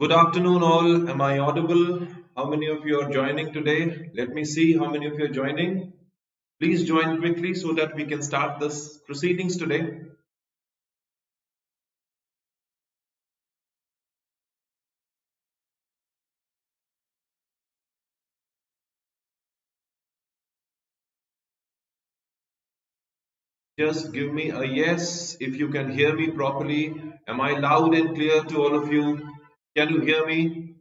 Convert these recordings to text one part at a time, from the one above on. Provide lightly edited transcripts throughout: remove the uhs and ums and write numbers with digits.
Good afternoon, all. Am I audible? How many of you are joining today? Let me see how many of you are joining. Please join quickly so that we can start this proceedings today. Just give me a yes if you can hear me properly. Am I loud and clear to all of you? Can you hear me?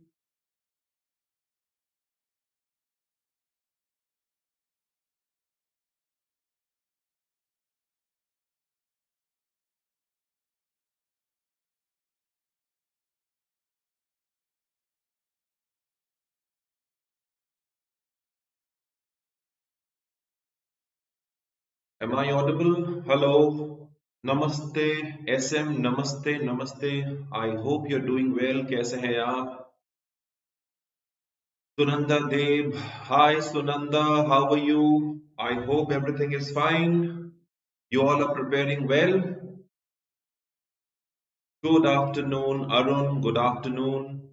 Am I audible? Hello. Namaste. SM. Namaste. Namaste. I hope you're doing well. कैसे हैं आप? Sunanda Dev, hi Sunanda, how are you? I hope everything is fine. You all are preparing well. Good afternoon, Arun. Good afternoon.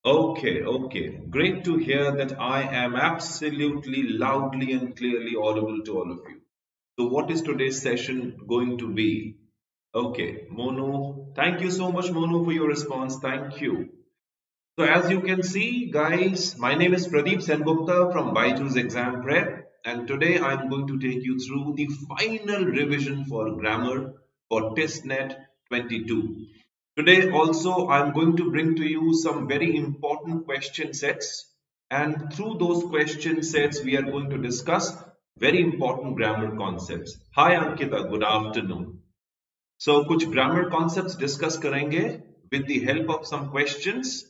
Okay. Great to hear that I am absolutely loudly and clearly audible to all of you. So, what is today's session going to be? Okay, Monu. Thank you so much, Monu, for your response. Thank you. So as you can see, guys, my name is Pradeep Sengupta from BYJU'S Exam Prep, and today I'm going to take you through the final revision for grammar for TISSNET 22. Today also I'm going to bring to you some very important question sets, and through those question sets we are going to discuss very important grammar concepts. Hi Ankita, good afternoon. So कुछ grammar concepts discuss करेंगे with the help of some questions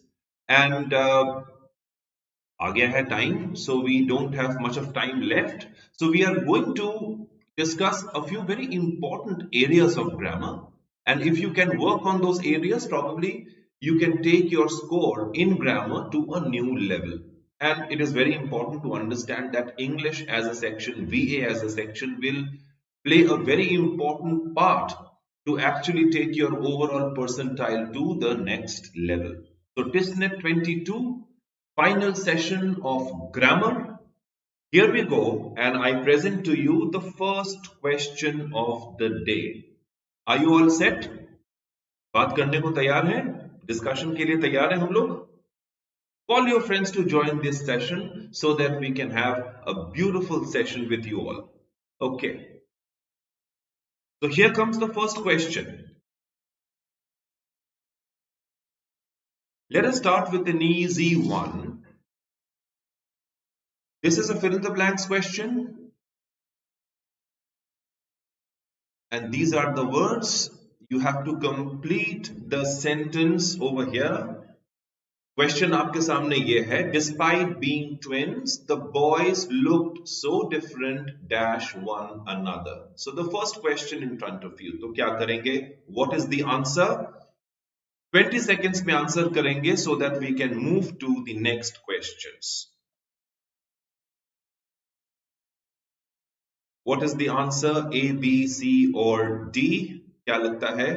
and आ गया है time, so we don't have much of time left. So we are going to discuss a few very important areas of grammar, and if you can work on those areas, probably you can take your score in grammar to a new level. And it is very important to understand that English as a section, VA as a section, will play a very important part to actually take your overall percentile to the next level. So TISSNET 22, final session of grammar. Here we go, and I present to you the first question of the day. Are you all set? बात करने को तैयार हैं? Discussion के लिए तैयार हैं हम लोग? Call your friends to join this session so that we can have a beautiful session with you all. Okay. So here comes the first question. Let us start with an easy one. This is a fill in the blanks question. And these are the words. You have to complete the sentence over here. Question आपके सामने ये है. Despite being twins, the boys looked so different dash one another. So the first question in front of you. तो क्या करेंगे? What is the answer? 20 seconds में answer करेंगे so that we can move to the next questions. What is the answer? A, B, C or D? क्या लगता है?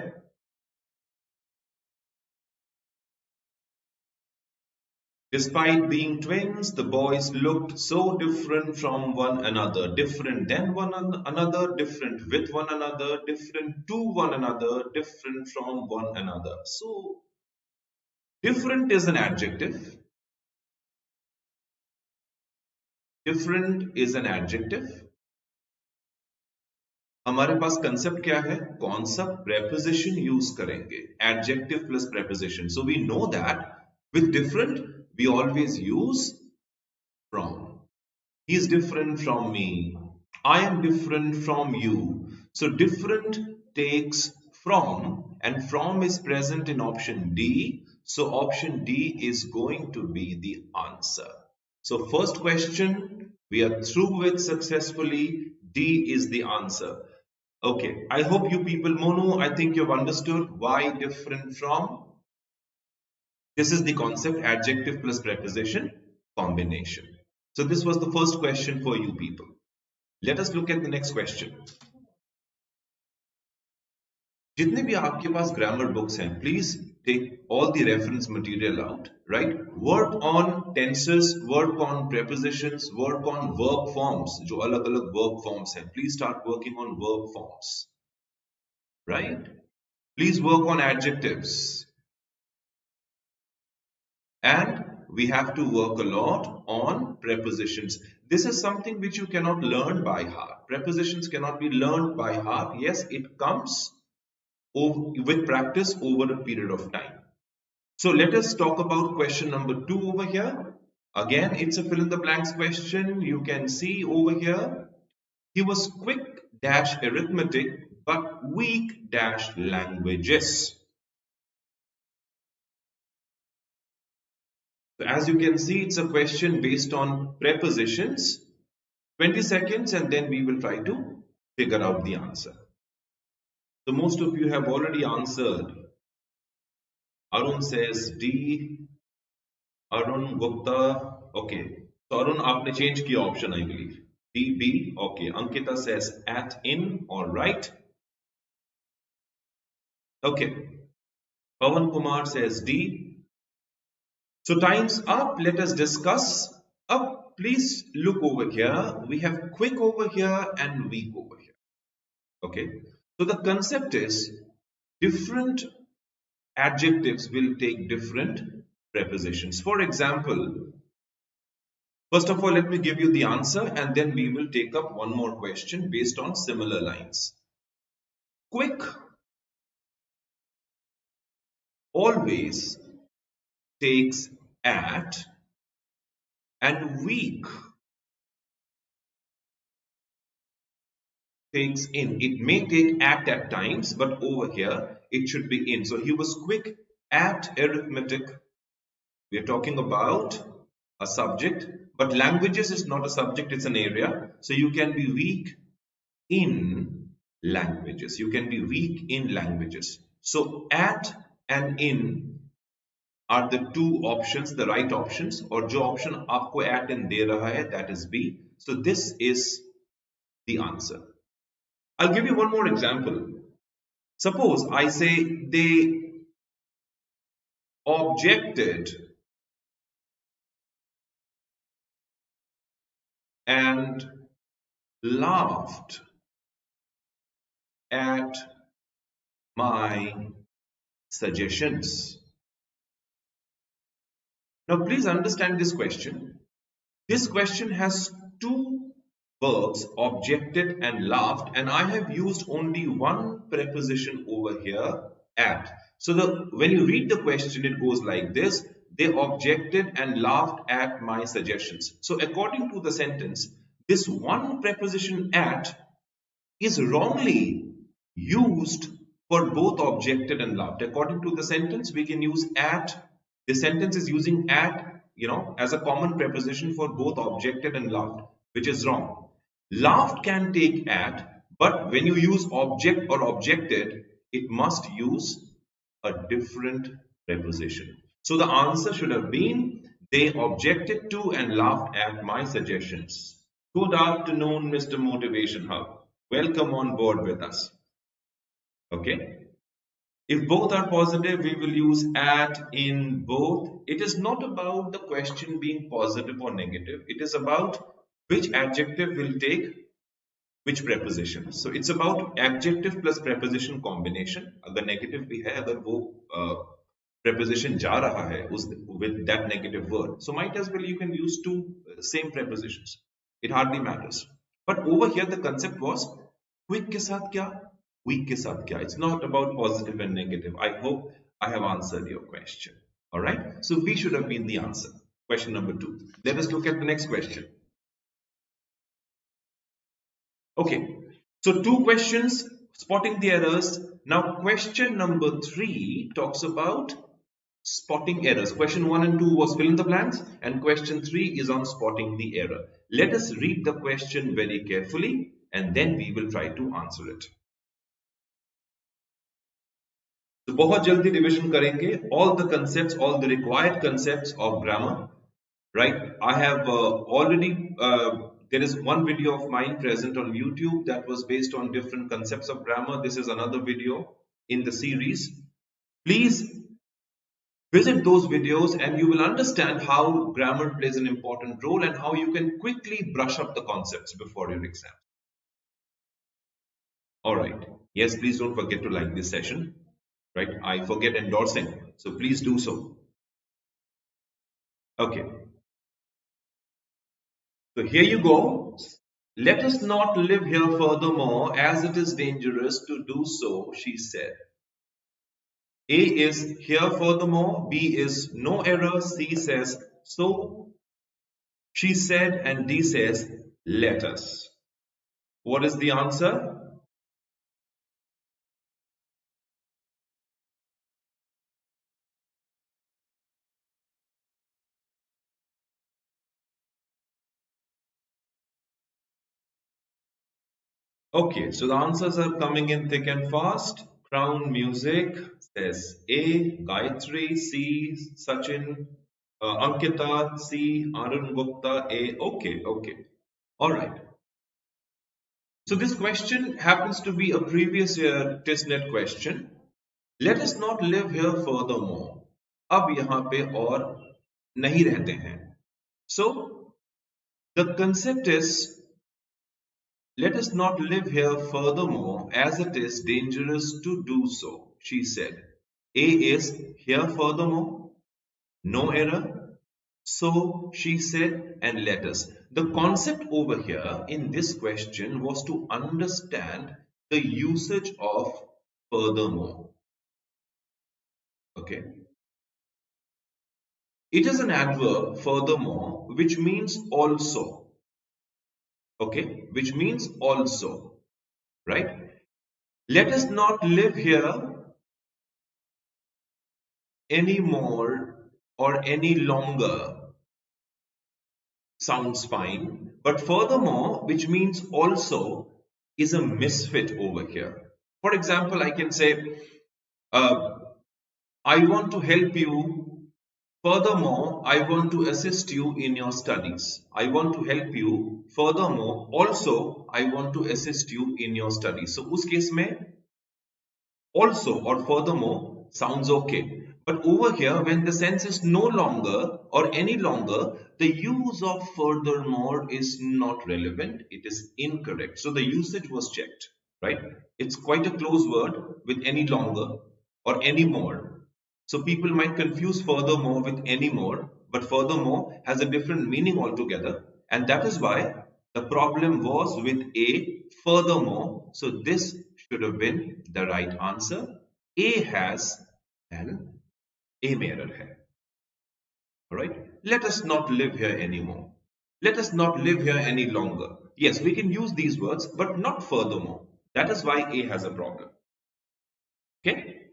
Despite being twins, the boys looked so different from one another. Different than one another, different with one another, different to one another, different from one another. So, different is an adjective. Different is an adjective. हमारे पास concept क्या है? कौन सा preposition use करेंगे? Adjective plus preposition. So we know that with different we always use from. He is different from me. I am different from you. So different takes from, and from is present in option D. So option D is going to be the answer. So first question we are through with successfully. D is the answer. Okay, I hope you people, Monu, I think you've understood why different from. This is the concept adjective plus preposition combination. So this was the first question for you people. Let us look at the next question. जितने भी आपके पास grammar books हैं, please take all the reference material out, right? Work on tenses, work on prepositions, work on verb forms. जो अलग-अलग verb forms हैं. Please start working on verb forms, right? Please work on adjectives. And we have to work a lot on prepositions. This is something which you cannot learn by heart. Prepositions cannot be learned by heart. Yes, it comes with practice over a period of time. So let us talk about question number 2 over here. Again, it's a fill in the blanks question. You can see over here, he was quick dash arithmetic but weak dash languages. So as you can see, it's a question based on prepositions. 20 seconds and then we will try to figure out the answer. So most of you have already answered. Arun says D. Arun Gupta. Okay. So Arun, आपने change किया option, I believe. D, B. Okay. Ankita says at, in. All right. Okay. Pawan Kumar says D. So time's up. Let us discuss. Please look over here. We have quick over here and weak over here. Okay. So the concept is different adjectives will take different prepositions. For example, first of all, let me give you the answer and then we will take up one more question based on similar lines. Quick always takes at and weak takes in. It may take at times, but over here it should be in. So he was quick at arithmetic. We are talking about a subject, but languages is not a subject, it's an area. So you can be weak in languages. You can be weak in languages. So at and in are the two options, the right options, or जो option आपको at and दे रहा है, that is B. So this is the answer. I'll give you one more example. Suppose I say they objected and laughed at my suggestions. Now please understand this question. This question has two verbs, objected and laughed, and I have used only one preposition over here, at. So when you read the question, it goes like this: they objected and laughed at my suggestions. So according to the sentence, this one preposition at is wrongly used for both objected and laughed. According to the sentence, we can use at. The sentence is using at, as a common preposition for both objected and laughed, which is wrong. Laughed can take at, but when you use object or objected, it must use a different preposition. So the answer should have been, they objected to and laughed at my suggestions. Good afternoon, Mr. Motivation Hub. Welcome on board with us. Okay. If both are positive, we will use at, in, both. It is not about the question being positive or negative. It is about which adjective will take which preposition. So it's about adjective plus preposition combination. अगर negative भी है, अगर वो preposition जा रहा है with that negative word, so might as well you can use two same prepositions. It hardly matters. But over here the concept was quick के साथ क्या, weak के साथ क्या. It's not about positive and negative. I hope I have answered your question. All right. So we should have been the answer. Question number 2. Let us look at the next question. Okay. So 2 questions, spotting the errors. Now question number 3 talks about spotting errors. Question 1 and 2 was fill in the blanks, and question 3 is on spotting the error. Let us read the question very carefully and then we will try to answer it. So बहुत जल्दी revision करेंगे all the concepts, all the required concepts of grammar, right? I have already there is one video of mine present on YouTube that was based on different concepts of grammar. This is another video in the series. Please Visit those videos and you will understand how grammar plays an important role and how you can quickly brush up the concepts before your exam. All right. Yes, please don't forget to like this session. Right? I forget endorsing. So please do so. Okay. So here you go. Let us not live here furthermore, as it is dangerous to do so, she said. A is here furthermore, B is no error, C says so, she said, and D says let us. What is the answer? Okay, so the answers are coming in thick and fast. Crown Music says A, Gayatri, C, Sachin, Ankita, C, Arun Gupta, A. Okay, okay. All right. So this question happens to be a previous year TISSNET question. Let us not live here furthermore. अब यहाँ पे और नहीं रहते हैं. So the concept is let us not live here furthermore, as it is dangerous to do so, she said. A is here furthermore, no error. So she said, and let us. The concept over here in this question was to understand the usage of furthermore. Okay. It is an adverb, furthermore, which means also. Okay, which means also. Right? Let us not live here any more or any longer sounds fine, but furthermore, which means also, is a misfit over here. For example, I can say, uh, I want to help you. Furthermore, I want to assist you in your studies. I want to help you. Furthermore, also, I want to assist you in your studies. So, उस case में also or furthermore sounds okay. But over here, when the sense is no longer or any longer, the use of furthermore is not relevant. It is incorrect. So the usage was checked, right? It's quite a close word with any longer or any more. So people might confuse furthermore with any more, but furthermore has a different meaning altogether. And that is why the problem was with A, furthermore. So this should have been the right answer. A has an A में error है. Alright? Let us not live here anymore. Let us not live here any longer. Yes, we can use these words, but not furthermore. That is why A has a problem. Okay?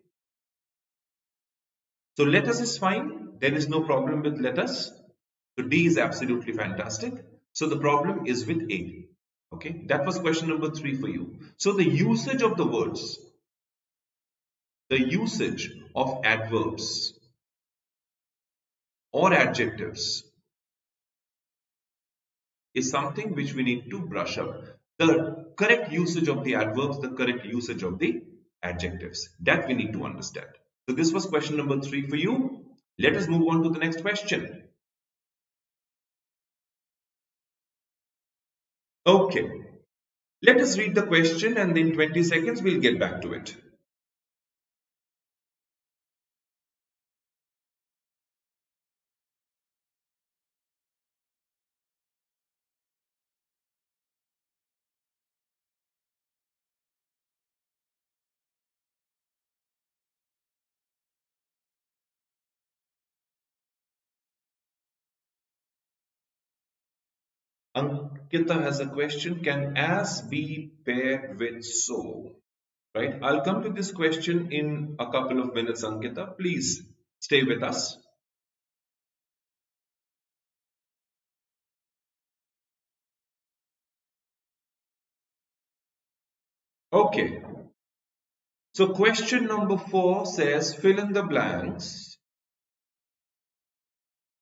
So let us is fine. There is no problem with let us. So D is absolutely fantastic. So the problem is with A. Okay, that was question number 3 for you. So the usage of the words, the usage of adverbs or adjectives is something which we need to brush up. The correct usage of the adverbs, the correct usage of the adjectives, that we need to understand. So this was question number 3 for you. Let us move on to the next question. Okay, let us read the question and in 20 seconds we'll get back to it. Ankita has a question. Can as be paired with so? Right. I'll come to this question in a couple of minutes, Ankita. Please stay with us. Okay. So question number 4 says fill in the blanks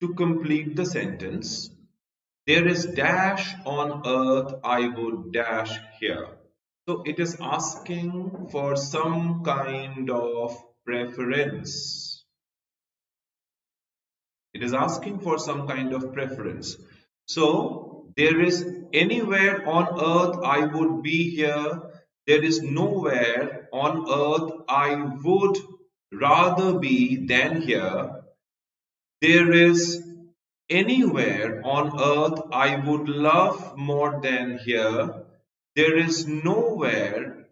to complete the sentence. There is dash on earth, I would dash here. So it is asking for some kind of preference. It is asking for some kind of preference. So there is anywhere on earth I would be here. There is nowhere on earth I would rather be than here. There is anywhere on earth I would love more than here. There is nowhere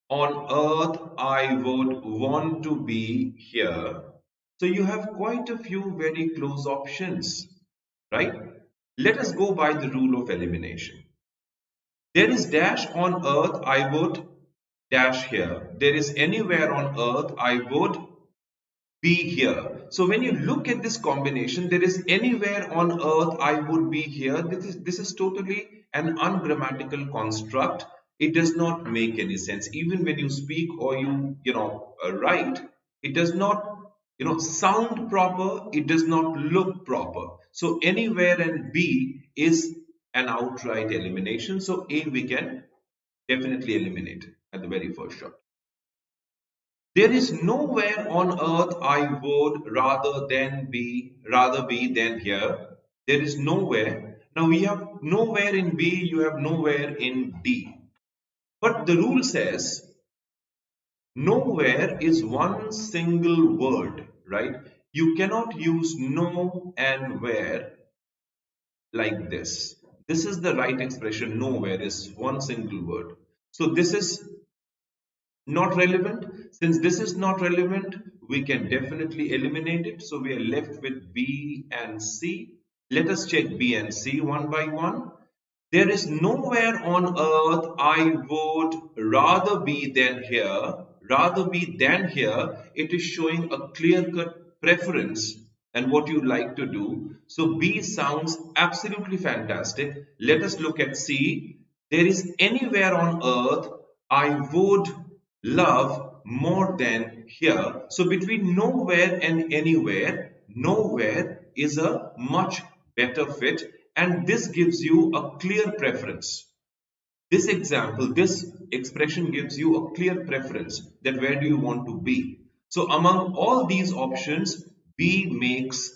on earth I would want to be here. So you have quite a few very close options, right? Let us go by the rule of elimination. There is dash on earth I would dash here. There is anywhere on earth I would be here. So when you look at this combination, there is anywhere on earth I would be here. This is totally an ungrammatical construct. It does not make any sense. Even when you speak or you write, it does not sound proper. It does not look proper. So anywhere and B is an outright elimination. So A we can definitely eliminate at the very first shot. There is nowhere on earth I would rather be than here. There is nowhere. Now we have nowhere in B, you have nowhere in D. But the rule says nowhere is one single word, right? You cannot use no and where like this. This is the right expression. Nowhere is one single word. So this is not relevant. Since this is not relevant, we can definitely eliminate it. So we are left with B and C. Let us check B and C one by one. There is nowhere on earth I would rather be than here. Rather be than here. It is showing a clear-cut preference and what you like to do. So B sounds absolutely fantastic. Let us look at C. There is anywhere on earth I would love more than here. So between nowhere and anywhere, nowhere is a much better fit, and this gives you a clear preference. This example, this expression gives you a clear preference that where do you want to be. So among all these options, B makes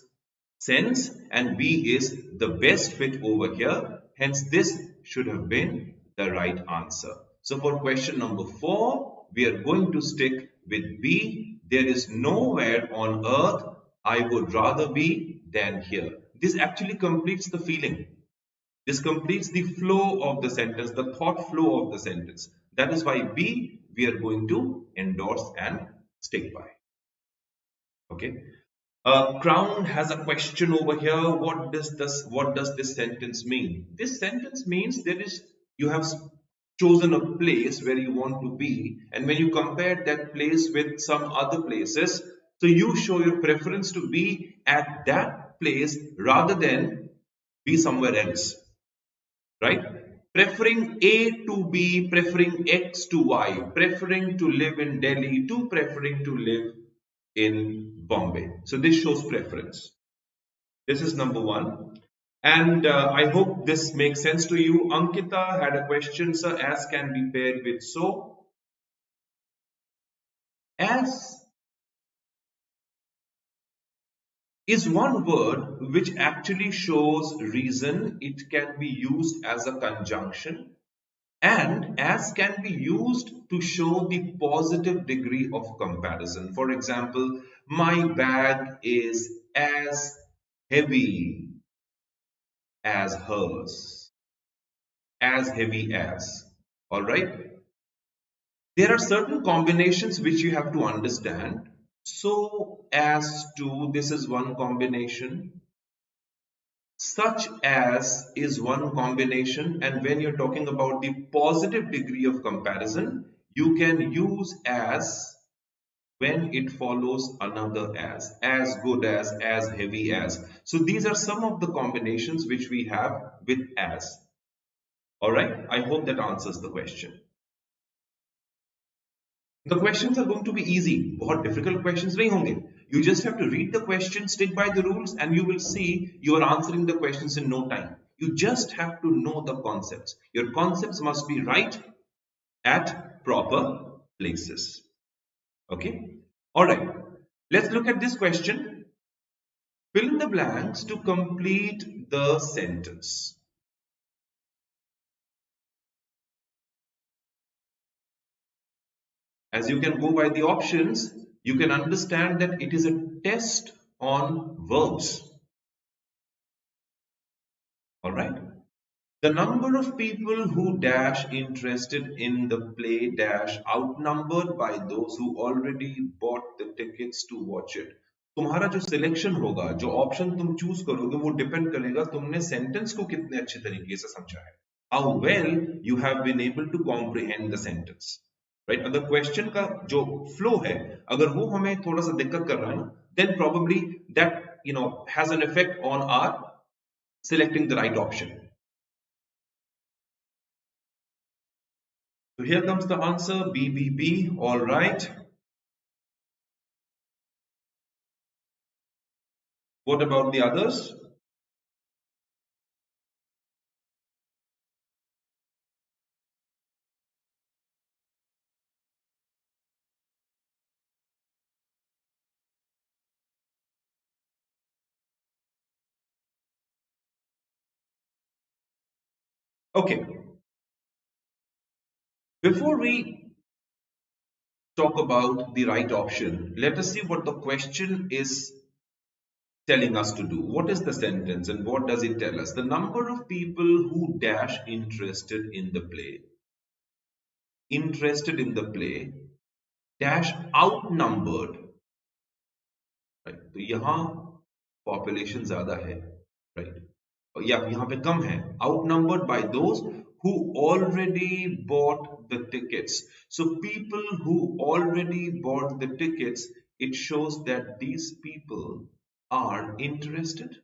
sense and B is the best fit over here. Hence, this should have been the right answer. So for question number 4, we are going to stick with B. There is nowhere on earth I would rather be than here. This actually completes the feeling. This completes the flow of the sentence, the thought flow of the sentence. That is why B we are going to endorse and stick by. Okay. Crown has a question over here. What does this sentence mean? This sentence means you have chosen a place where you want to be, and when you compare that place with some other places, so you show your preference to be at that place rather than be somewhere else, right? Preferring A to B, preferring X to Y, preferring to live in Delhi to preferring to live in Bombay. So this shows preference. This is number 1. And I hope this makes sense to you. Ankita had a question, sir. As can be paired with so. As is one word which actually shows reason. It can be used as a conjunction. And as can be used to show the positive degree of comparison. For example, my bag is as heavy as hers. As heavy as. Alright? There are certain combinations which you have to understand. So as to, this is one combination. Such as is one combination, and when you're talking about the positive degree of comparison, you can use as when it follows another as good as heavy as. So these are some of the combinations which we have with as. Alright, I hope that answers the question. The questions are going to be easy. बहुत difficult questions नहीं होंगे. You just have to read the question, stick by the rules, and you will see you are answering the questions in no time. You just have to know the concepts. Your concepts must be right at proper places. Okay? Alright. Let's look at this question. Fill in the blanks to complete the sentence. As you can go by the options, you can understand that it is a test on verbs. Alright? The number of people who dash interested in the play dash outnumbered by those who already bought the tickets to watch it. तुम्हारा जो selection होगा, जो option तुम choose करोगे, वो depend करेगा तुमने sentence को कितने अच्छे तरीके से समझा है. How well you have been able to comprehend the sentence. Right? अगर क्वेश्चन का जो फ्लो है, अगर वो हमें थोड़ा सा दिक्कत कर रहा है ना, then probably that has an effect on our selecting the right option. So here comes the answer, B, B, B. All right. What about the others? Okay. Before we talk about the right option, let us see what the question is telling us to do. What is the sentence and what does it tell us? The number of people who dash interested in the play, dash outnumbered. Right? तो यहाँ population ज़्यादा है, right? या यहाँ पे कम है, outnumbered by those who already bought the tickets. So people who already bought the tickets, it shows that these people are interested.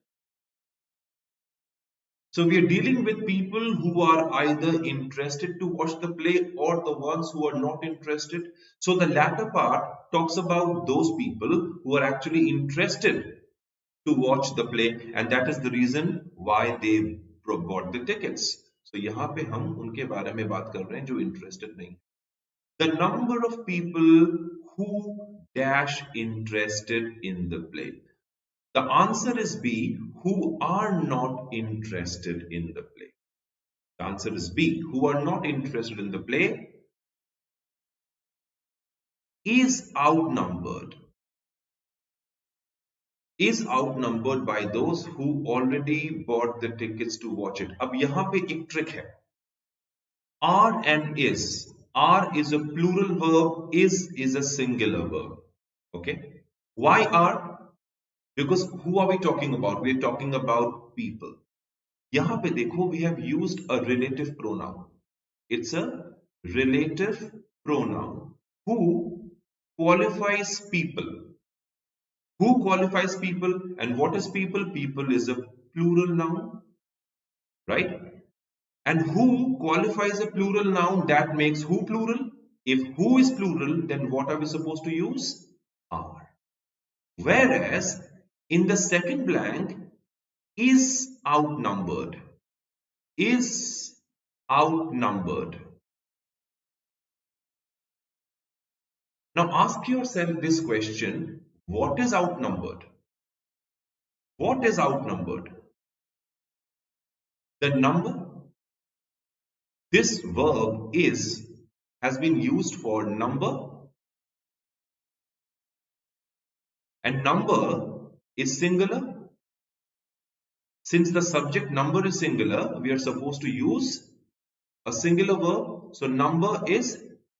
So we are dealing with people who are either interested to watch the play or the ones who are not interested. So the latter part talks about those people who are actually interested to watch the play, and that is the reason why they bought the tickets. So यहाँ पे हम उनके बारे में बात कर रहे हैं जो interested नहीं. The number of people who dash interested in the play. The answer is B, who are not interested in the play. The answer is B, who are not interested in the play is outnumbered by those who already bought the tickets to watch it. अब यहाँ पे एक trick है. Are and is. Are is a plural verb, is a singular verb. Okay. Why are? Because who are we talking about? We are talking about people. यहाँ पे देखो, we have used a relative pronoun. It's a relative pronoun. Who qualifies people? Who qualifies people and what is people? People is a plural noun, right? And who qualifies a plural noun, that makes who plural. If who is plural, then what are we supposed to use? Are. Whereas in the second blank, is outnumbered. Is outnumbered. Now ask yourself this question. What is outnumbered? What is outnumbered? The number. This verb is has been used for number, and number is singular. Since the subject number is singular, we are supposed to use a singular verb. So number is,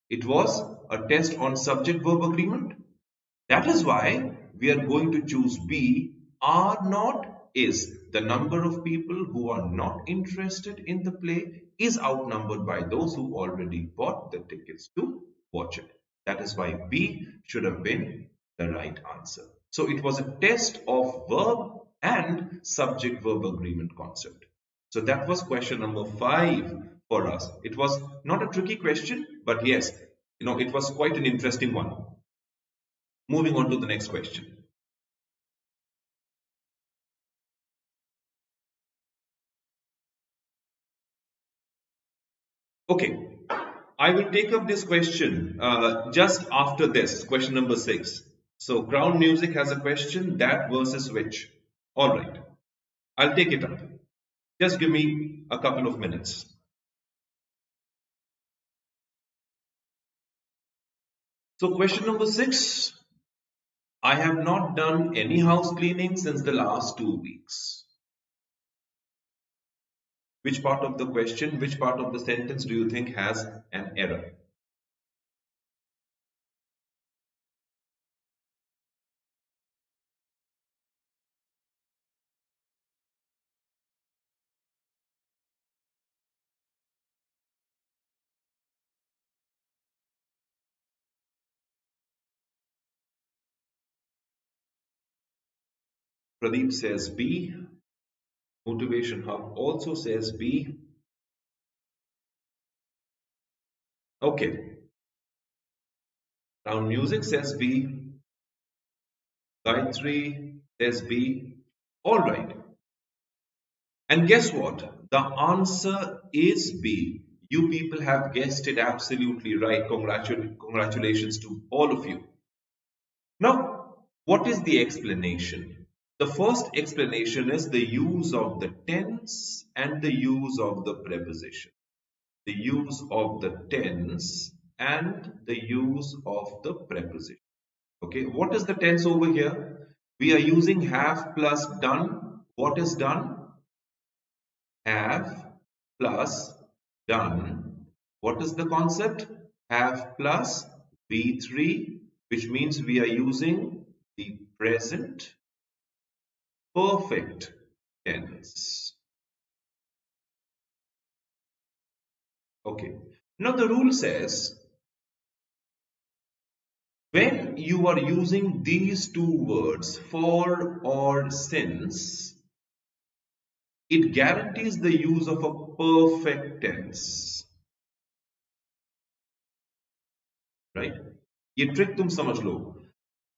it was a test on subject verb agreement. That is why we are going to choose B. Are not is. The number of people who are not interested in the play is outnumbered by those who already bought the tickets to watch it. That is why B should have been the right answer. So it was a test of verb and subject verb agreement concept. So that was question number 5 for us. It was not a tricky question, but yes, it was quite an interesting one. Moving on to the next question. Okay, I will take up this question just after this, question number 6. So Crown Music has a question, that versus which. All right, I'll take it up. Just give me a couple of minutes. So question number 6. I have not done any house cleaning since the last 2 weeks. Which part of the question, which part of the sentence do you think has an error? Pradeep says B. Motivation Hub also says B. Okay. Now music says B. Gayatri says B. All right. And guess what? The answer is B. You people have guessed it absolutely right. Congratulations to all of you. Now, what is the explanation? The first explanation is the use of the tense and the use of the preposition. The use of the tense and the use of the preposition. Okay, what is the tense over here? We are using have plus done. What is done? Have plus done. What is the concept? Have plus V3, which means we are using the present perfect tense. Okay. Now the rule says when you are using these two words, for or since, it guarantees the use of a perfect tense. Right? ये trick तुम समझ लो.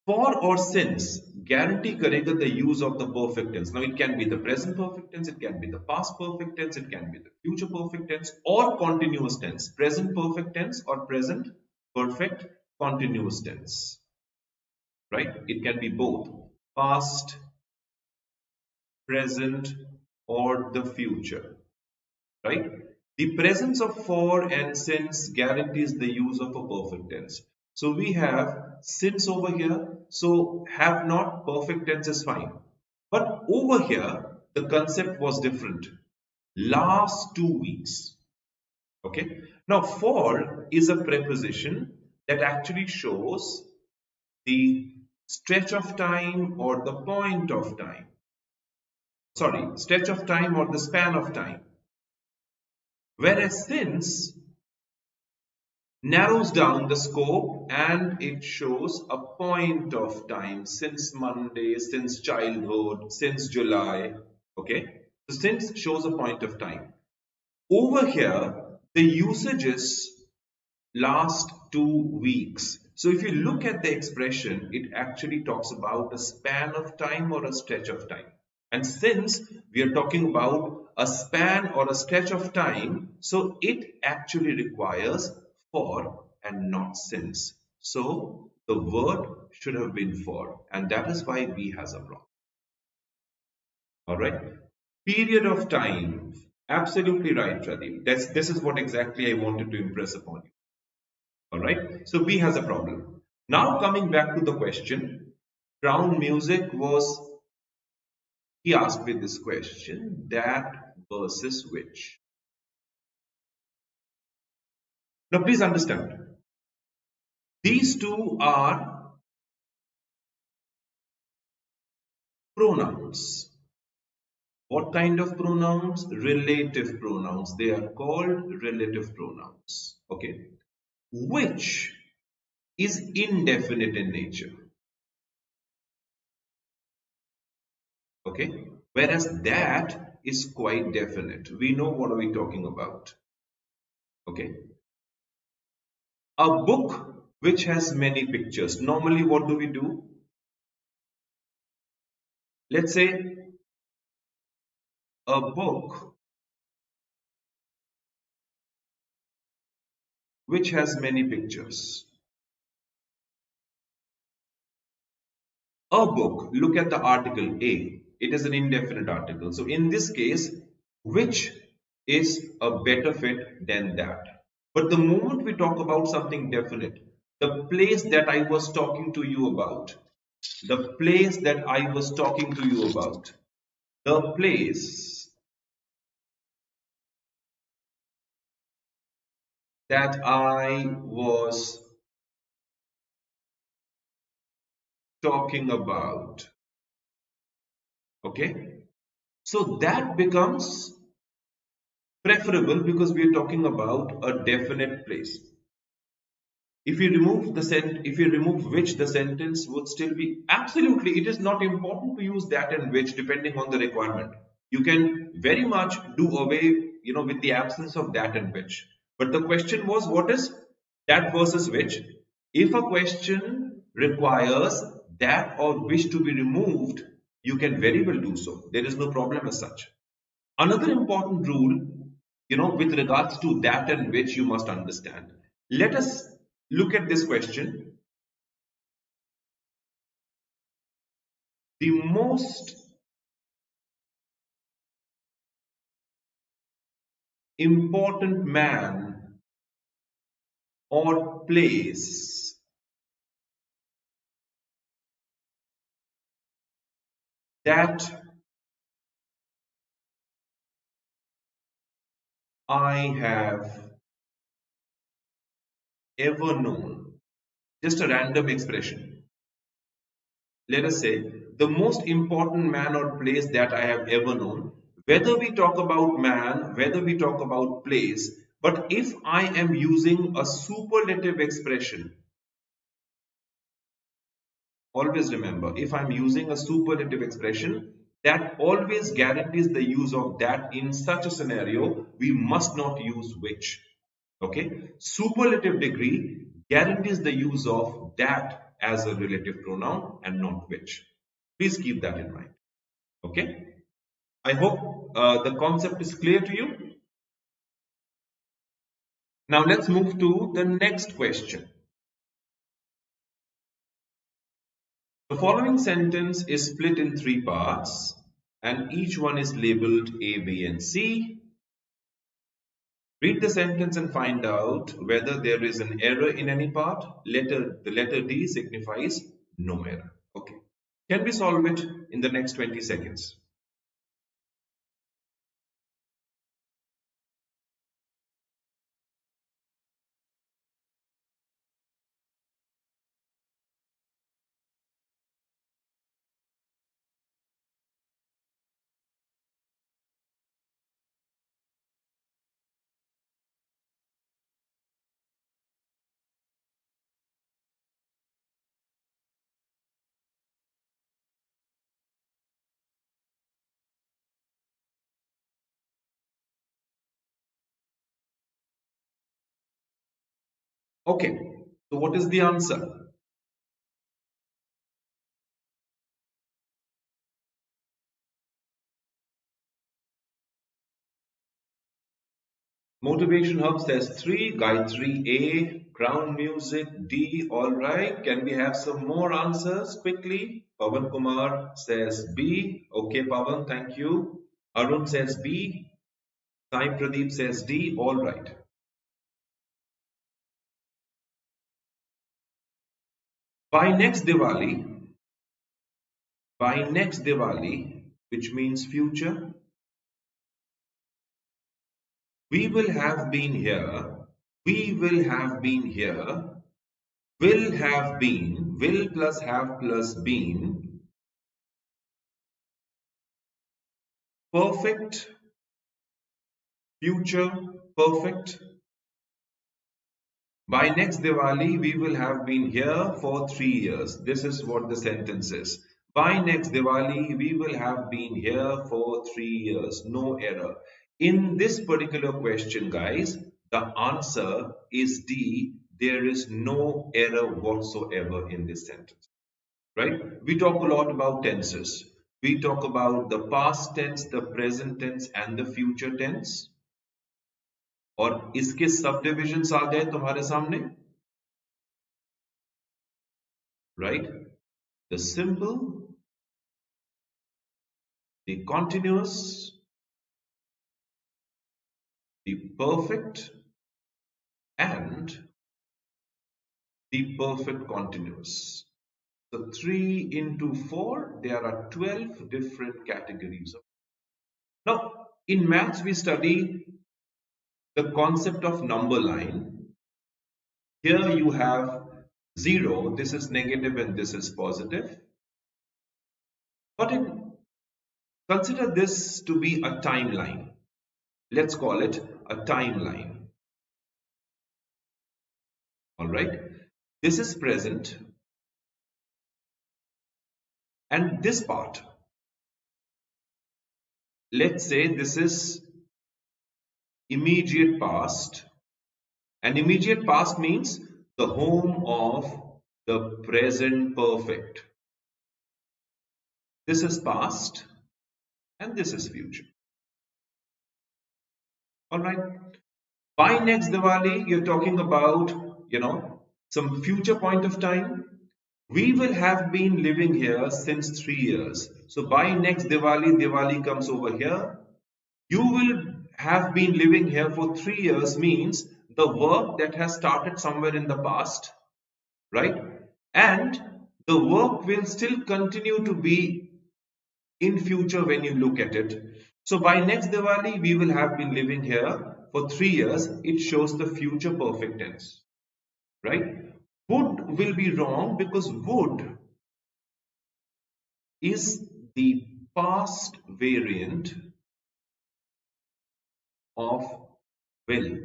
For or since guarantee करेगा the use of the perfect tense. Now it can be the present perfect tense, it can be the past perfect tense, it can be the future perfect tense or continuous tense. Present perfect tense or present perfect continuous tense. Right? It can be both past, present or the future. Right? The presence of for and since guarantees the use of a perfect tense. So we have since over here, so have not, perfect tense is fine. But over here, the concept was different. Last 2 weeks. Okay. Now for is a preposition that actually shows the stretch of time or the point of time. Sorry, stretch of time or the span of time. Whereas since narrows down the scope and it shows a point of time, since Monday, since childhood, since July. Okay, so since shows a point of time. Over here, the usage is last 2 weeks. So if you look at the expression, it actually talks about a span of time or a stretch of time. And since we are talking about a span or a stretch of time, so it actually requires for and not since. So the word should have been for, and that is why B has a problem. All right. Period of time. Absolutely right, Pradeep. This is what exactly I wanted to impress upon you. All right. So B has a problem. Now coming back to the question, Crown Music was, he asked me this question, that versus which. Now please understand, these two are pronouns. What kind of pronouns? Relative pronouns. They are called relative pronouns. Okay. Which is indefinite in nature. Okay. Whereas that is quite definite. We know what are we talking about. Okay. A book which has many pictures. Normally, what do we do? Let's say a book which has many pictures. A book, look at the article A. It is an indefinite article. So in this case, which is a better fit than that? But the moment we talk about something definite, the place that I was talking to you about, the place that I was talking to you about, the place that I was talking about. Okay, so that becomes preferable because we are talking about a definite place. If you remove if you remove which, the sentence would still be absolutely. It is not important to use that and which depending on the requirement. You can very much do away, with the absence of that and which. But the question was, what is that versus which? If a question requires that or which to be removed, you can very well do so. There is no problem as such. Another important rule, with regards to that and which you must understand. Let us look at this question. The most important man or place that I have ever known. Just a random expression. Let us say, the most important man or place that I have ever known. Whether we talk about man, whether we talk about place, but if I am using a superlative expression, always remember, if I'm using a superlative expression, that always guarantees the use of that. In such a scenario, we must not use which. Okay? Superlative degree guarantees the use of that as a relative pronoun and not which. Please keep that in mind. Okay? I hope the concept is clear to you. Now let's move to the next question. The following sentence is split in three parts and each one is labeled A, B and C. Read the sentence and find out whether there is an error in any part. The letter D signifies no error. Okay. Can we solve it in the next 20 seconds? Okay. So what is the answer? Motivation Hub says 3, Gayatri A, Crown Music D. All right. Can we have some more answers quickly? Pavan Kumar says B. Okay, Pavan, thank you. Arun says B. Sai Pradeep says D. All right. By next Diwali, which means future, we will have been here. We will have been here. Will have been. Will plus have plus been. Perfect. Future. Perfect. By next Diwali, we will have been here for 3 years. This is what the sentence is. By next Diwali, we will have been here for 3 years. No error. In this particular question, guys, the answer is D. There is no error whatsoever in this sentence. Right? We talk a lot about tenses. We talk about the past tense, the present tense, and the future tense. और इसके subdivisions आ गए तुम्हारे सामने, right? The simple the continuous, the perfect, and the perfect continuous. So 3 into 4, there are 12 different categories. Now, in maths, we study the concept of number line. Here you have 0, this is negative and this is positive. But consider this to be a timeline. Let's call it a timeline. Alright, this is present, and this part, let's say this is immediate past, and immediate past means the home of the present perfect. This is past and this is future. Alright, by next Diwali, you're talking about, some future point of time. We will have been living here since 3 years. So by next Diwali, Diwali comes over here. You will have been living here for 3 years means the work that has started somewhere in the past, right? And the work will still continue to be in future when you look at it. So by next Diwali, we will have been living here for 3 years. It shows the future perfect tense, right? Would will be wrong because would is the past variant of will,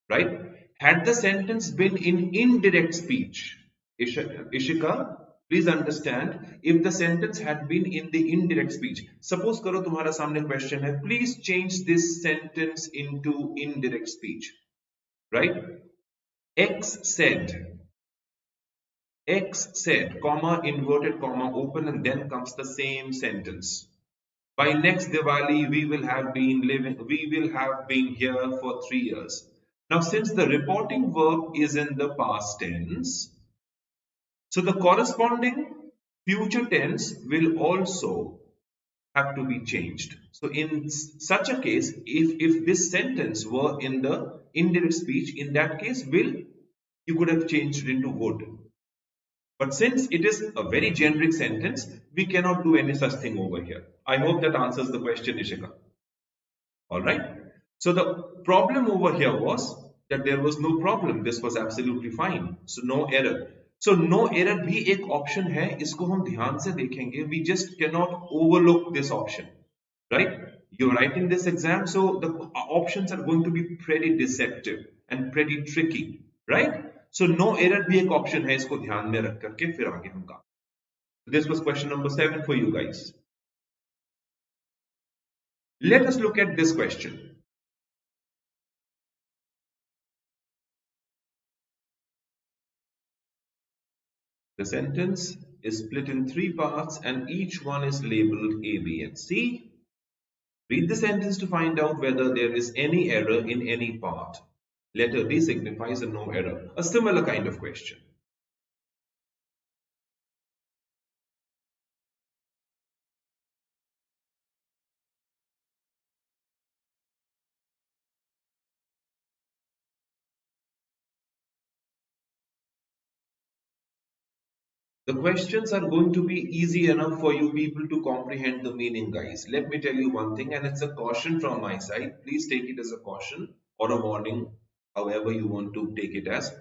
right? Had the sentence been in indirect speech, Ishika, please understand, if the sentence had been in the indirect speech, suppose karo tumhara samne question hai, please change this sentence into indirect speech, right? X said, comma, inverted comma, open, and then comes the same sentence. By next Diwali, we will have been here for 3 years. Now, since the reporting verb is in the past tense, so the corresponding future tense will also have to be changed. So in such a case, if this sentence were in the indirect speech, in that case, you could have changed it into would. But since it is a very generic sentence, we cannot do any such thing over here. I hope that answers the question, Ishika. Alright. So the problem over here was that there was no problem. This was absolutely fine. So no error. So no error भी एक option है. इसको हम ध्यान से देखेंगे. We just cannot overlook this option. Right? You're writing this exam, so the options are going to be pretty deceptive and pretty tricky. Right? So no error भी एक option है. इसको ध्यान में रख करके फिर आगे हम काम. This was question number 7 for you guys. Let us look at this question. The sentence is split in 3 parts and each one is labeled A, B, and C. Read the sentence to find out whether there is any error in any part. Letter D signifies a no error. A similar kind of question. The questions are going to be easy enough for you people to comprehend the meaning, guys. Let me tell you one thing, and it's a caution from my side. Please take it as a caution or a warning, however you want to take it as.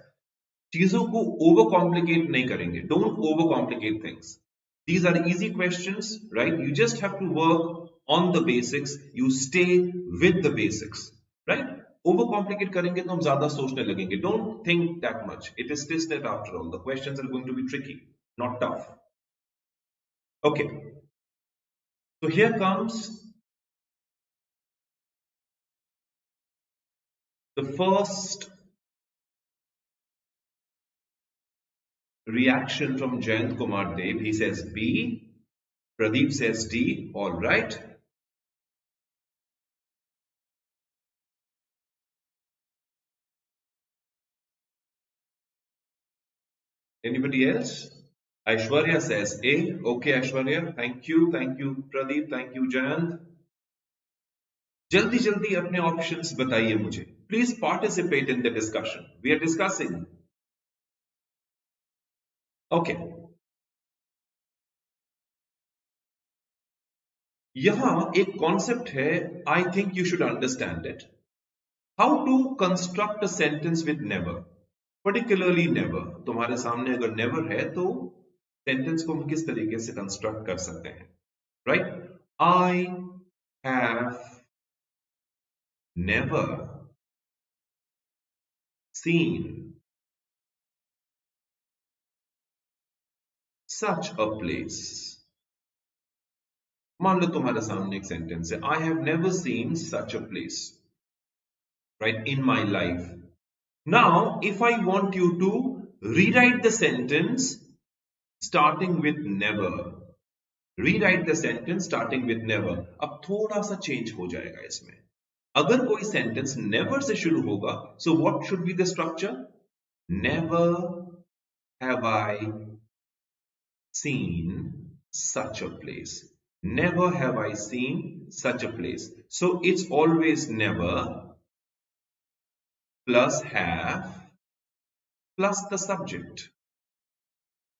चीजों को over complicate नहीं करेंगे. Don't over complicate things. These are easy questions, right? You just have to work on the basics. You stay with the basics, right? Over complicate करेंगे तो हम ज़्यादा सोचने लगेंगे. Don't think that much. It is TISSNET after all. The questions are going to be tricky, not tough. Okay. So here comes the first reaction from Jayant Kumar Dev. He says B. Pradeep says D. All right. Anybody else? Aishwarya says A. Okay, Aishwarya. Thank you. Thank you, Pradeep. Thank you, Jayant. जल्दी जल्दी अपने options बताइए मुझे. Please participate in the discussion. We are discussing. Okay. यहां एक concept है. I think you should understand it. How to construct a sentence with never. Particularly never. तुम्हारे सामने अगर never है तो सेंटेंस को हम किस तरीके से कंस्ट्रक्ट कर सकते हैं. Right? I have never seen such a place. मान लो तुम्हारे सामने एक सेंटेंस है. I have never seen such a place. Right? In my life. Now, if I want you to rewrite the sentence starting with never. Rewrite the sentence starting with never. अब थोड़ा सा change हो जाएगा इसमें. अगर कोई sentence never से शुरू होगा, so what should be the structure? Never have I seen such a place. Never have I seen such a place. So it's always never plus have plus the subject.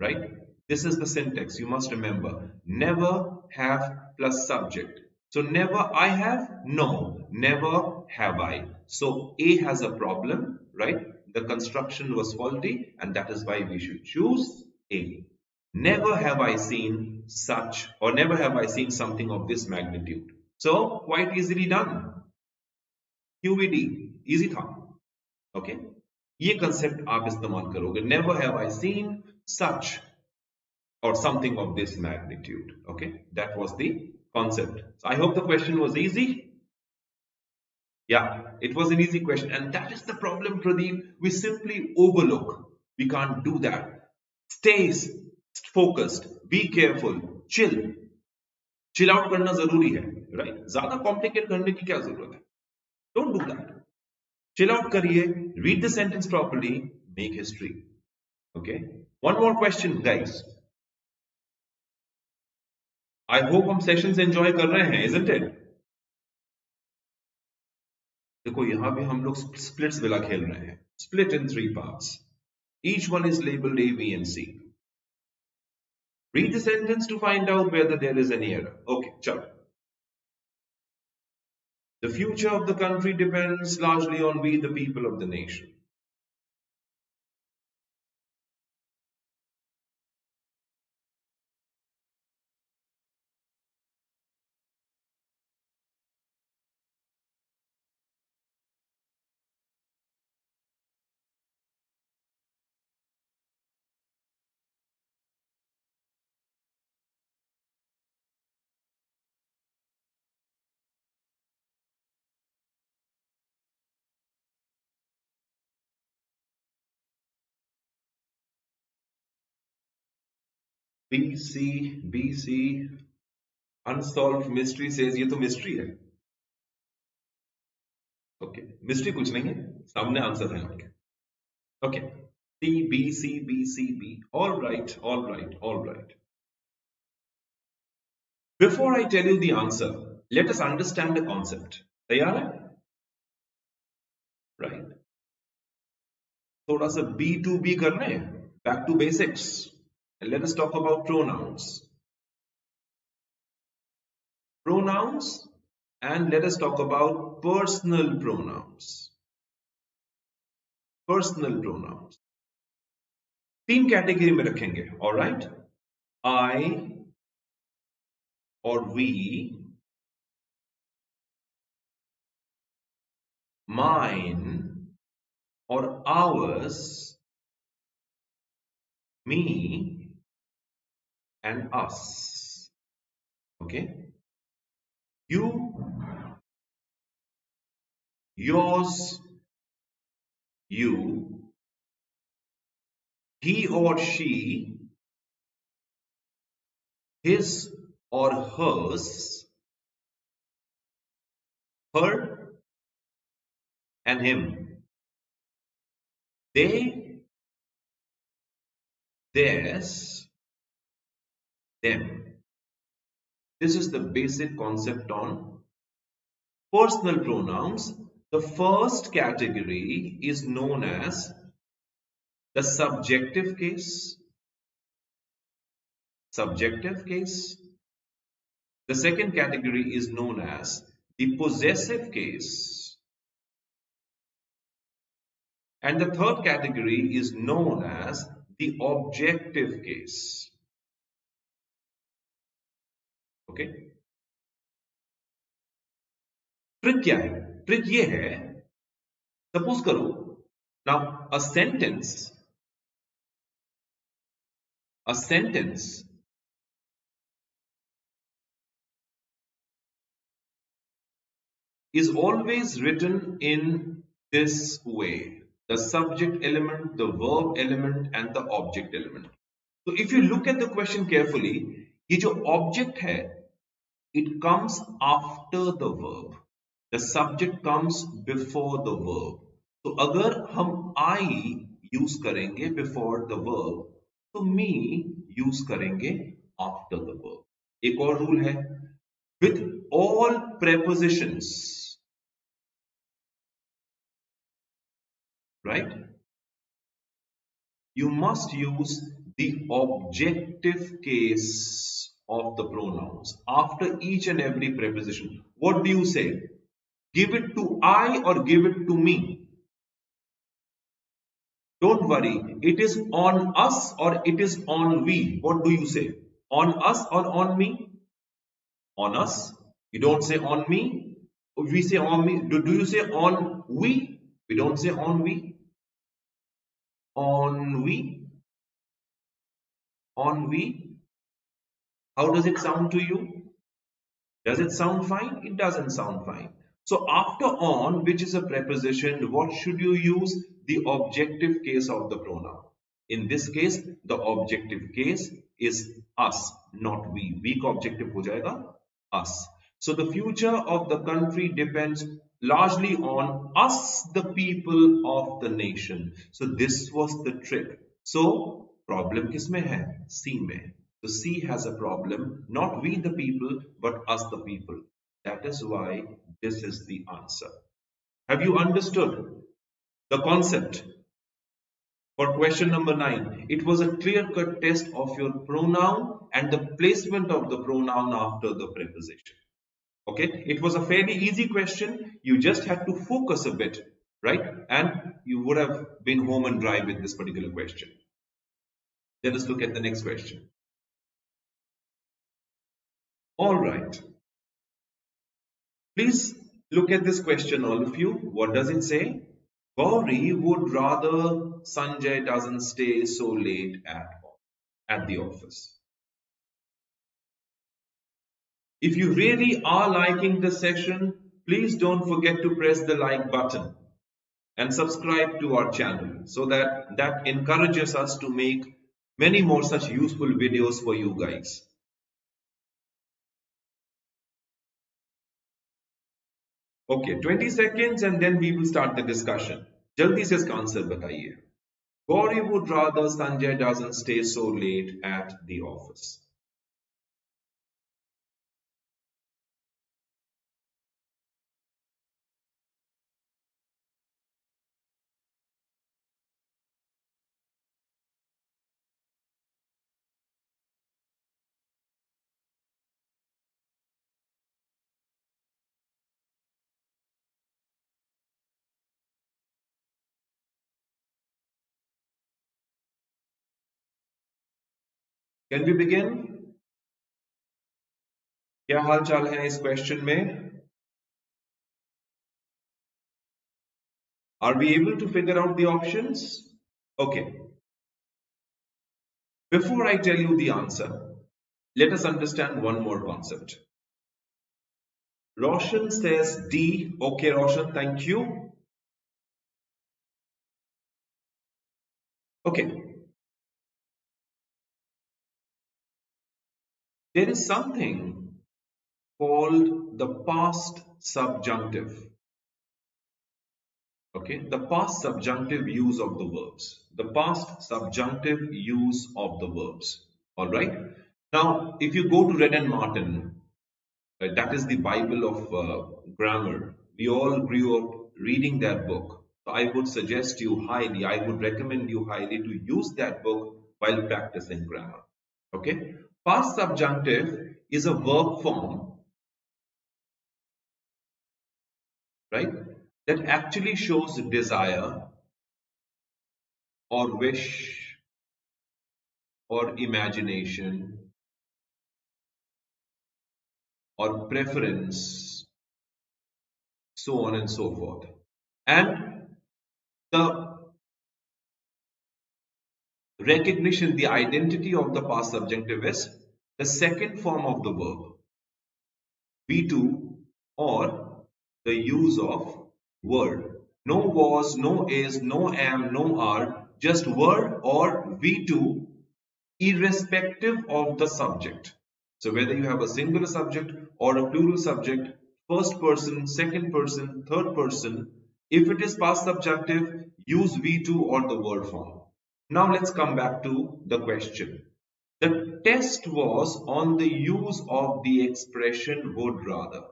Right? This is the syntax you must remember. Never have plus subject. So never I have? No, never have I. So A has a problem, right? The construction was faulty and that is why we should choose A. Never have I seen such or never have I seen something of this magnitude. So quite easily done. QED, easy था. Okay? ये concept आप इस्तेमाल करोगे. Never have I seen such or something of this magnitude. Okay, that was the concept. So I hope the question was easy. Yeah, it was an easy question, and that is the problem, Pradeep. We simply overlook. We can't do that. Stay focused. Be careful. Chill. Chill out करना जरूरी है, right? ज़्यादा complicate करने की क्या जरूरत है? Don't do that. Chill out करिए. Read the sentence properly. Make history. Okay. One more question, guys. I hope हम सेशंस एंजॉय कर रहे हैं, isn't it? देखो यहां भी हम लोग स्प्लिट्स विला खेल रहे हैं. Split in 3 parts. Each one is labeled A, B and C. Read the sentence to find out whether there is any error. Okay, chalo. The future of the country depends largely on we, the people of the nation. B, C, B, C. Unsolved mystery says ये तो mystery है. Okay, mystery कुछ नहीं है. सामने answer है आपके. Okay. C, B, C, B, C, B. All right, all right, all right. Before I tell you the answer, let us understand the concept. तैयार है? Right. थोड़ा सा B2B कर लें. Back to basics. And let us talk about pronouns. Pronouns and let us talk about personal pronouns. Personal pronouns. 3 category में रखेंगे. All right? I or we, mine or ours, me and us. Okay? You, yours, you, he or she, his or hers, her and him. They, theirs, them. This is the basic concept on personal pronouns. The first category is known as the subjective case. Subjective case. The second category is known as the possessive case. And the third category is known as the objective case. Okay? Trick क्या है? Trick ये है, suppose करो, now a sentence is always written in this way: the subject element, the verb element, and the object element. So if you look at the question carefully, ये जो object है, it comes after the verb. The subject comes before the verb. तो अगर हम I use करेंगे before the verb, तो me use करेंगे after the verb. एक और रूल है, with all prepositions, right? You must use the objective case of the pronouns after each and every preposition. What do you say? Give it to I or give it to me? Don't worry. It is on us or it is on we. What do you say? On us or on me? On us. You don't say on me. We say on me. Do you say on we? We don't say on we. On we. On we. How does it sound to you? Does it sound fine? It doesn't sound fine. So after on, which is a preposition, what should you use? The objective case of the pronoun. In this case, the objective case is us, not we. We का objective हो जाएगा us. So the future of the country depends largely on us, the people of the nation. So this was the trick. So problem किसमें है? C में. So C has a problem, not we the people, but us the people. That is why this is the answer. Have you understood the concept? For question number 9, it was a clear-cut test of your pronoun and the placement of the pronoun after the preposition. Okay, it was a fairly easy question. You just had to focus a bit, right? And you would have been home and dry with this particular question. Let us look at the next question. All right. Please look at this question, all of you. What does it say? Gauri would rather Sanjay doesn't stay so late at the office. If you really are liking the session, please don't forget to press the like button and subscribe to our channel so that encourages us to make many more such useful videos for you guys. Okay, 20 seconds and then we will start the discussion. जल्दी से इसका answer बताइए. Gauri would rather Sanjay doesn't stay so late at the office. Can we begin? क्या हाल चाल है इस question में? Are we able to figure out the options? Okay. Before I tell you the answer, let us understand one more concept. Roshan says D. Okay, Roshan, thank you. Okay. There is something called the past subjunctive. Okay, the past subjunctive use of the verbs. The past subjunctive use of the verbs. All right. Now, if you go to Red and Martin, that is the Bible of grammar. We all grew up reading that book. So I would suggest you highly, I would recommend you highly to use that book while practicing grammar. Okay? Past subjunctive is a verb form, right? That actually shows desire or wish or imagination or preference, so on and so forth. And the recognition, the identity of the past subjunctive is the second form of the verb, be2, or the use of were. No was, no is, no am, no are, just were or be2, irrespective of the subject. So whether you have a singular subject or a plural subject, first person, second person, third person, if it is past subjunctive, use V2 or the word form. Now let's come back to the question. The test was on the use of the expression would rather.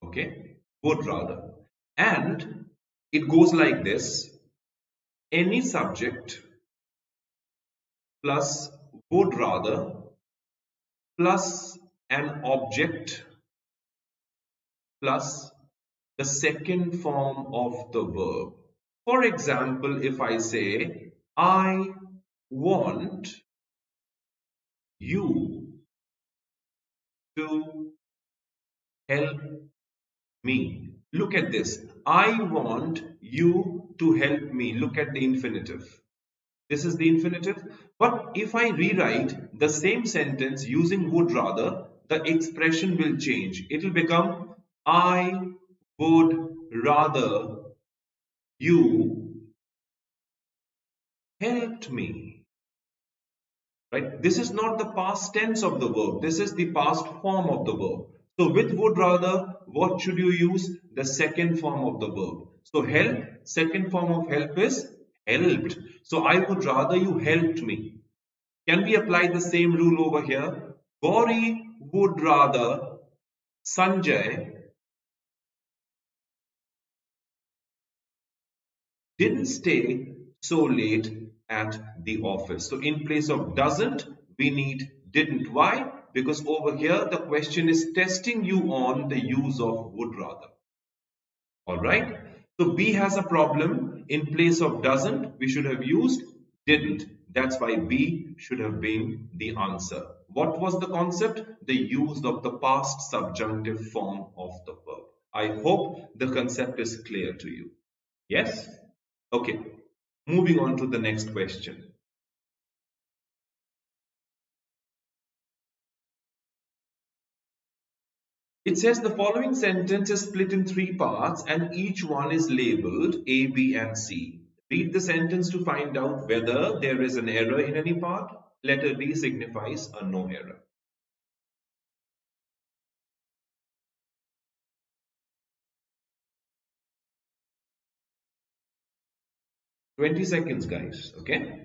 Okay, would rather. And it goes like this: any subject plus would rather plus an object plus the second form of the verb. For example, if I say, I want you to help me. Look at this. I want you to help me. Look at the infinitive. This is the infinitive. But if I rewrite the same sentence using would rather, the expression will change. It will become, I would rather you helped me. Right? This is not the past tense of the verb. This is the past form of the verb. So with would rather, what should you use? The second form of the verb. So help, second form of help is helped. So I would rather you helped me. Can we apply the same rule over here? Gauri would rather Sanjay didn't stay so late at the office. So in place of doesn't, we need didn't. Why? Because over here the question is testing you on the use of would rather. Alright? So B has a problem. In place of doesn't, we should have used didn't. That's why B should have been the answer. What was the concept? The use of the past subjunctive form of the verb. I hope the concept is clear to you. Yes? Okay. Moving on to the next question. It says the following sentence is split in three parts and each one is labeled A, B and C. Read the sentence to find out whether there is an error in any part. Letter D signifies a no error. 20 seconds, guys. Okay.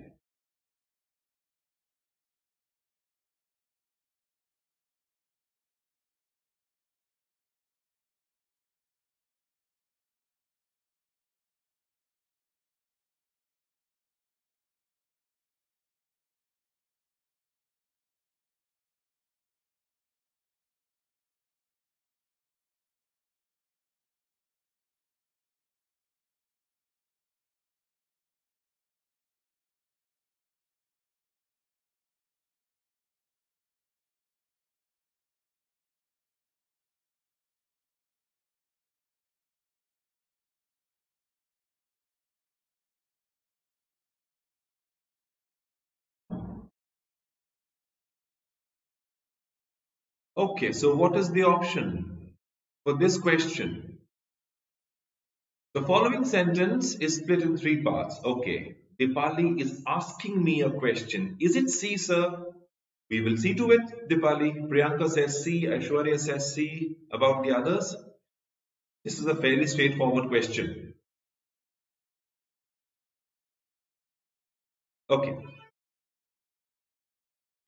Okay, so what is the option for this question? The following sentence is split in three parts. Okay, Dipali is asking me a question. Is it C, sir? We will see to it, Dipali. Priyanka says C, Aishwarya says C. About the others? This is a fairly straightforward question. Okay,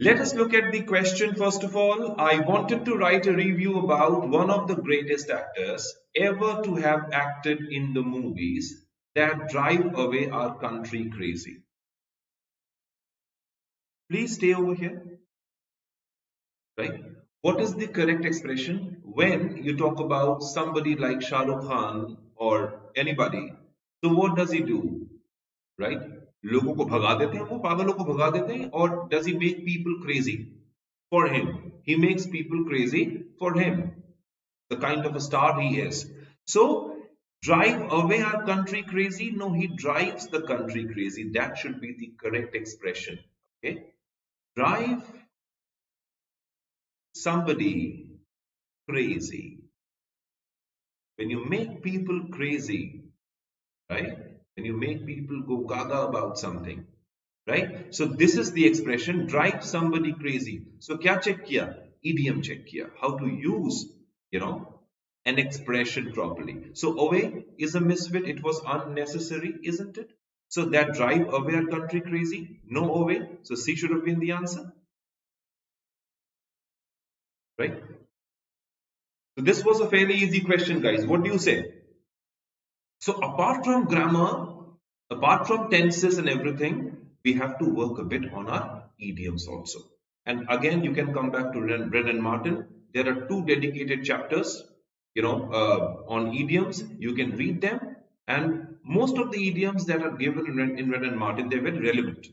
Let us look at the question first of all. I wanted to write a review about one of the greatest actors ever to have acted in the movies that drive away our country crazy. Please stay over here, right? What is the correct expression when you talk about somebody like Shah Rukh Khan or anybody? So what does he do, right? लोगों को भगा देते हैं वो पागलों को भगा देते हैं or does he make people crazy for him? He makes people crazy for him, the kind of a star he is. So drive away our country crazy? No, he drives the country crazy. That should be the correct expression. Okay, drive somebody crazy. When you make people crazy, right? When you make people go gaga about something, right? So this is the expression drive somebody crazy. So kya check kiya? Idiom check kiya. How to use, an expression properly. So away is a misfit. It was unnecessary, isn't it? So that drive away our country crazy. No away. So C should have been the answer, right? So this was a fairly easy question, guys. What do you say? So apart from grammar, apart from tenses and everything, we have to work a bit on our idioms also. And again, you can come back to Brennan Martin. There are two dedicated chapters, on idioms. You can read them, and most of the idioms that are given in Brennan Martin, they're very relevant.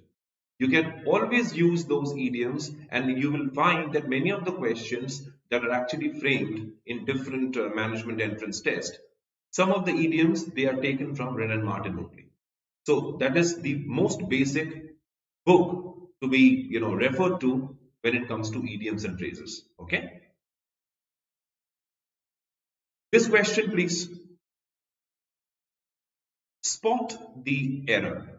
You can always use those idioms, and you will find that many of the questions that are actually framed in different management entrance tests, some of the idioms, they are taken from Brennan Martin only. So that is the most basic book to be referred to when it comes to idioms and phrases. Okay. This question, please. Spot the error.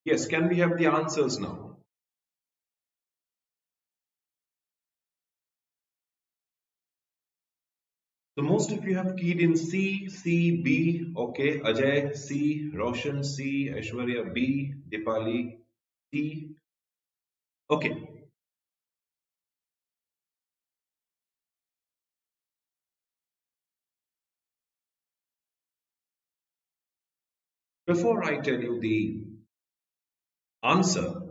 Yes, can we have the answers now? So most of you have keyed in C, C, B. Okay, Ajay, C, Roshan, C, Aishwarya, B, Dipali, C. Okay. Before I tell you the answer,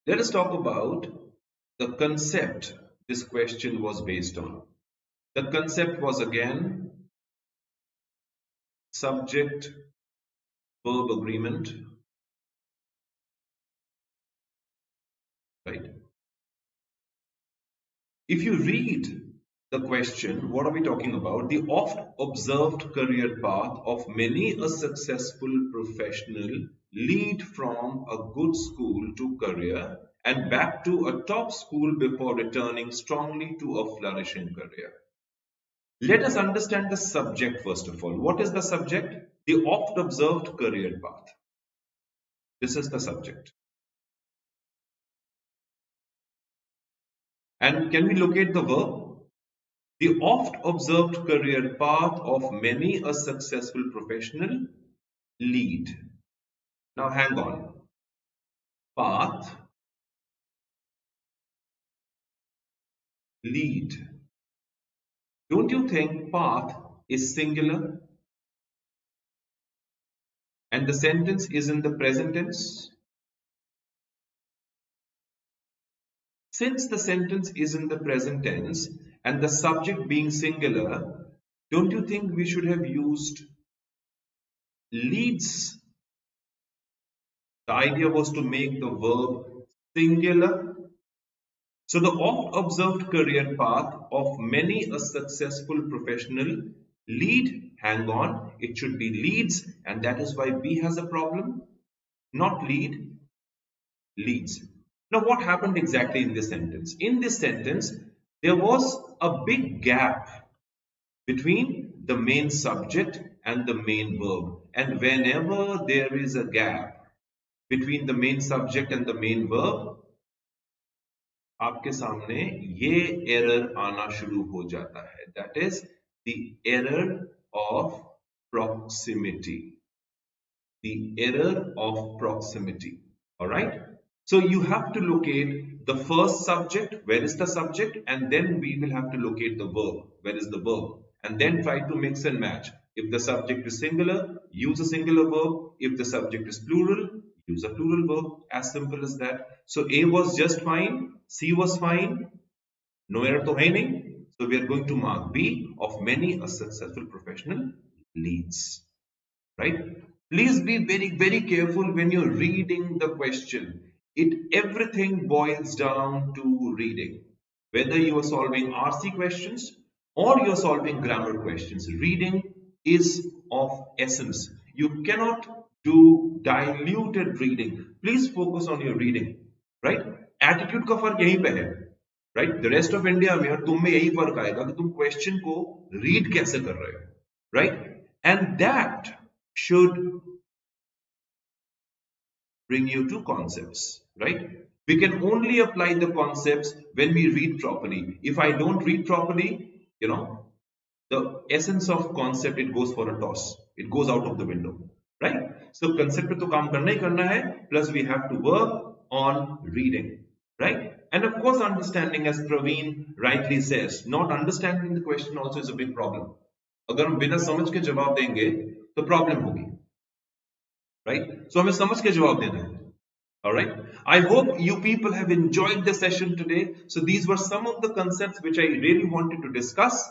let us talk about the concept this question was based on. The concept was again subject verb agreement, right? If you read the question, what are we talking about? The oft observed career path of many a successful professional lead from a good school to career and back to a top school before returning strongly to a flourishing career. Let us understand the subject first of all. What is the subject? The oft observed career path. This is the subject. And can we locate the verb? The oft observed career path of many a successful professional lead. Now hang on. Path, lead. Don't you think path is singular and the sentence is in the present tense? Since the sentence is in the present tense and the subject being singular, don't you think we should have used leads? The idea was to make the verb singular. So the oft observed career path of many a successful professional lead, hang on, it should be leads, and that is why B has a problem. Not lead, leads. Now what happened exactly in this sentence? In this sentence, there was a big gap between the main subject and the main verb. And whenever there is a gap between the main subject and the main verb, आपके सामने ये error आना शुरू हो जाता है. That is the error of proximity. The error of proximity. Alright? So you have to locate the first subject, where is the subject, and then we will have to locate the verb, where is the verb, and then try to mix and match. If the subject is singular, use a singular verb. If the subject is plural, use a plural verb. As simple as that. So A was just fine, C was fine, no error to hai nahi. So we are going to mark B of many a successful professional leads. Right? Please be very careful when you're reading the question. Everything boils down to reading. Whether you are solving RC questions or you are solving grammar questions, reading is of essence. You cannot do diluted reading. Please focus on your reading. Right? Attitude का फर्क यहीं पे है. Right? The rest of India में और तुम में यही फर्क आएगा कि तुम क्वेश्चन को रीड कैसे कर रहे हो. Right? And that should bring you to concepts, right? We can only apply the concepts when we read properly. If I don't read properly, the essence of concept, it goes for a toss. It goes out of the window, right? So concept पे तो काम करना ही करना है, plus we have to work on reading, right? And of course understanding, as Praveen rightly says, not understanding the question also is a big problem. अगर हम बिना समझ के जवाब देंगे तो प्रॉब्लम होगी, right? So हमें समझ के जवाब देना है. All right. I hope you people have enjoyed the session today. So these were some of the concepts which I really wanted to discuss.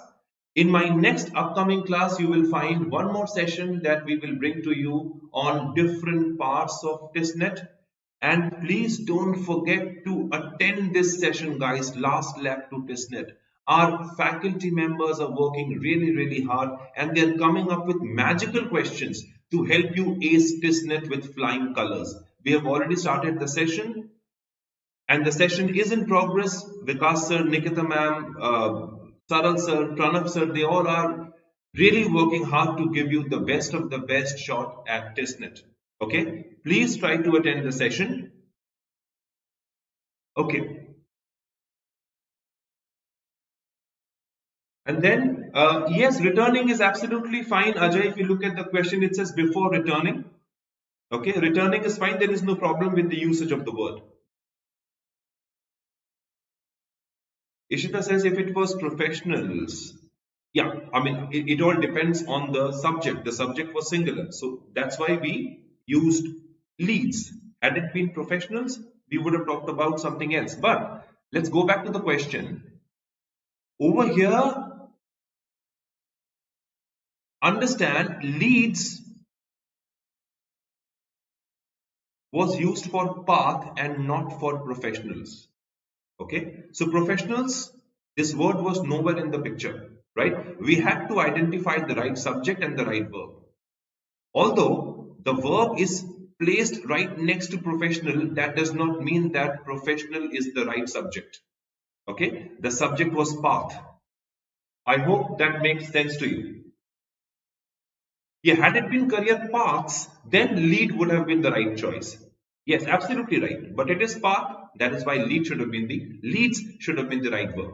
In my next upcoming class, you will find one more session that we will bring to you on different parts of TISSNET. And please don't forget to attend this session, guys. Last lap to TISSNET. Our faculty members are working really hard, and they're coming up with magical questions to help you ace TISSNET with flying colors. We have already started the session, and the session is in progress. Vikas sir, Nikita ma'am, Saral sir, Pranav sir, they all are really working hard to give you the best of the best shot at TISSNET. Okay, please try to attend the session. Okay. And then, yes, returning is absolutely fine. Ajay, if you look at the question, it says before returning. Okay, returning is fine. There is no problem with the usage of the word. Ishita says if it was professionals, yeah, I mean, it all depends on the subject. The subject was singular. So that's why we used leads. Had it been professionals, we would have talked about something else. But let's go back to the question. Over here, understand leads was used for path and not for professionals. Okay, so professionals, this word was nowhere in the picture, right? We had to identify the right subject and the right verb. Although the verb is placed right next to professional, that does not mean that professional is the right subject. Okay, the subject was path. I hope that makes sense to you. Yeah, had it been career paths, then lead would have been the right choice. Yes, absolutely right. But it is path, That is why leads should have been the right verb.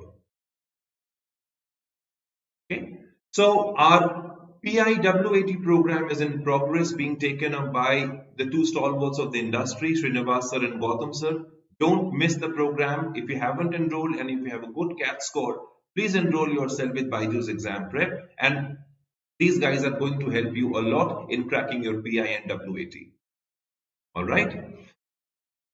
Okay. So our PIWAT program is in progress, being taken up by the two stalwarts of the industry, Srinivas sir and Gautam sir. Don't miss the program. If you haven't enrolled and if you have a good CAT score, please enroll yourself with BYJU'S exam prep, and these guys are going to help you a lot in cracking your PI and WAT. All right.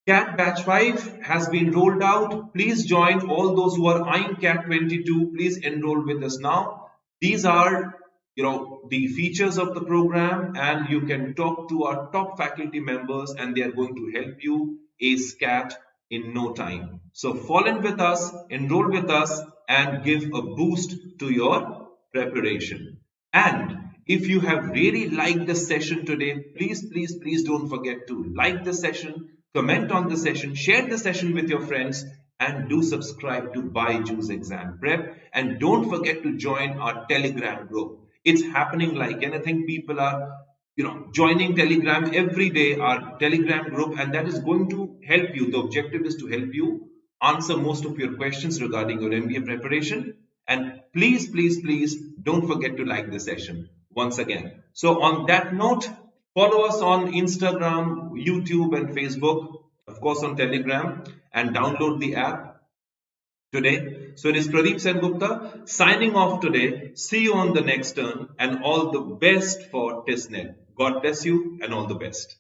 CAT Batch 5 has been rolled out. Please join. All those who are eyeing CAT 22, please enroll with us now. These are the features of the program, and you can talk to our top faculty members and they are going to help you ace CAT in no time. So fall in with us, enroll with us, and give a boost to your preparation. And if you have really liked the session today, please don't forget to like the session, comment on the session, share the session with your friends, and do subscribe to BYJU'S Exam Prep. And don't forget to join our Telegram group. It's happening like anything. People are joining Telegram every day, our Telegram group, and that is going to help you. The objective is to help you answer most of your questions regarding your MBA preparation. And please don't forget to like the session once again. So on that note, follow us on Instagram, YouTube, and Facebook, of course on Telegram, and download the app today. So it is Pradeep Sengupta signing off today. See you on the next turn, and all the best for TISSNET. God bless you and all the best.